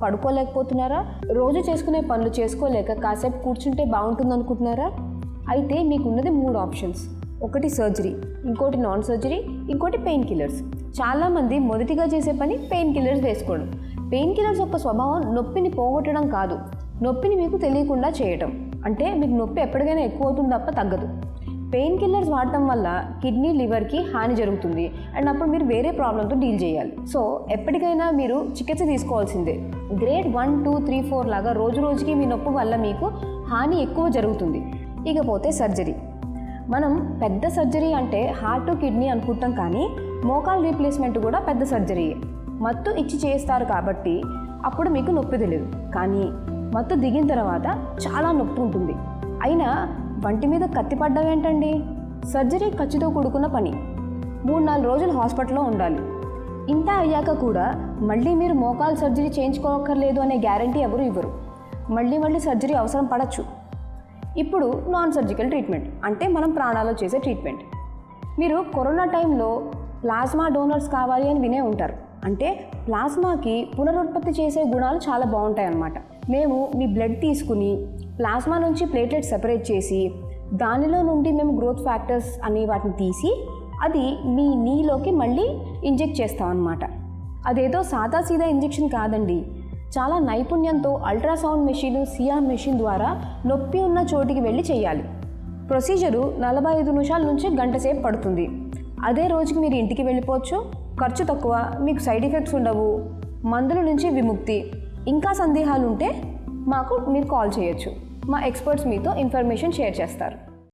పడుకోలేకపోతున్నారా? రోజు చేసుకునే పనులు చేసుకోలేక కాసేపు కూర్చుంటే బాగుంటుంది అనుకుంటున్నారా? అయితే మీకున్నది 3 ఆప్షన్స్. ఒకటి సర్జరీ, ఇంకోటి నాన్ సర్జరీ, ఇంకోటి పెయిన్ కిల్లర్స్. చాలామంది మొదటిగా చేసే పని పెయిన్ కిల్లర్స్ వేసుకోవడం. పెయిన్ కిల్లర్స్ యొక్క స్వభావం నొప్పిని పోగొట్టడం కాదు, నొప్పిని మీకు తెలియకుండా చేయటం. అంటే మీకు నొప్పి ఎప్పటికైనా ఎక్కువ అవుతుంది తప్ప తగ్గదు. పెయిన్ కిల్లర్స్ వాడటం వల్ల కిడ్నీ, లివర్కి హాని జరుగుతుంది అండ్ అప్పుడు మీరు వేరే ప్రాబ్లంతో డీల్ చేయాలి. సో ఎప్పటికైనా మీరు చికిత్స తీసుకోవాల్సిందే. గ్రేడ్ 1, 2, 3, 4 లాగా రోజు రోజుకి మీ నొప్పి వల్ల మీకు హాని ఎక్కువ జరుగుతుంది. ఇకపోతే సర్జరీ. మనం పెద్ద సర్జరీ అంటే హార్ట్, కిడ్నీ అనుకుంటాం, కానీ మోకాలు రీప్లేస్మెంట్ కూడా పెద్ద సర్జరీయే. మత్తు ఇచ్చి చేస్తారు కాబట్టి అప్పుడు మీకు నొప్పి తెలియదు, కానీ మత్తు దిగిన తర్వాత చాలా నొప్పి ఉంటుంది. అయినా వంటి మీద కత్తి పడ్డం ఏంటండి? సర్జరీ ఖర్చుతో కూడుకున్న పని. 3-4 రోజులు హాస్పిటల్లో ఉండాలి. ఇంత అయ్యాక కూడా మళ్ళీ మీరు మోకాలు సర్జరీ చేయించుకోకర్లేదు అనే గ్యారంటీ ఎవరు ఇవ్వరు. మళ్ళీ సర్జరీ అవసరం పడచ్చు. ఇప్పుడు నాన్ సర్జికల్ ట్రీట్మెంట్ అంటే మనం ప్రాణాలు చేసే ట్రీట్మెంట్. మీరు కరోనా టైంలో ప్లాస్మా డోనర్స్ కావాలి అని వినే ఉంటారు. అంటే ప్లాస్మాకి పునరుత్పత్తి చేసే గుణాలు చాలా బాగుంటాయి అన్నమాట. మేము మీ బ్లడ్ తీసుకుని ప్లాస్మా నుంచి ప్లేట్లెట్స్ సెపరేట్ చేసి దానిలో నుండి మేము గ్రోత్ ఫ్యాక్టర్స్ అని వాటిని తీసి అది మీ నీలోకి మళ్ళీ ఇంజెక్ట్ చేస్తాం అన్నమాట. అదేదో సీదా ఇంజెక్షన్ కాదండి. చాలా నైపుణ్యంతో అల్ట్రాసౌండ్ మెషిన్, సిఆర్ మెషిన్ ద్వారా నొప్పి ఉన్న చోటికి వెళ్ళి చేయాలి. ప్రొసీజరు 45 నిమిషాల నుంచి గంట సేపు పడుతుంది. అదే రోజుకి మీరు ఇంటికి వెళ్ళిపోవచ్చు. ఖర్చు తక్కువ, మీకు సైడ్ ఎఫెక్ట్స్ ఉండవు, మందుల నుంచి విముక్తి. ఇంకా సందేహాలు ఉంటే మీరు కాల్ చేయొచ్చు. మా ఎక్స్పర్ట్స్ మీతో ఇన్ఫర్మేషన్ షేర్ చేస్తారు.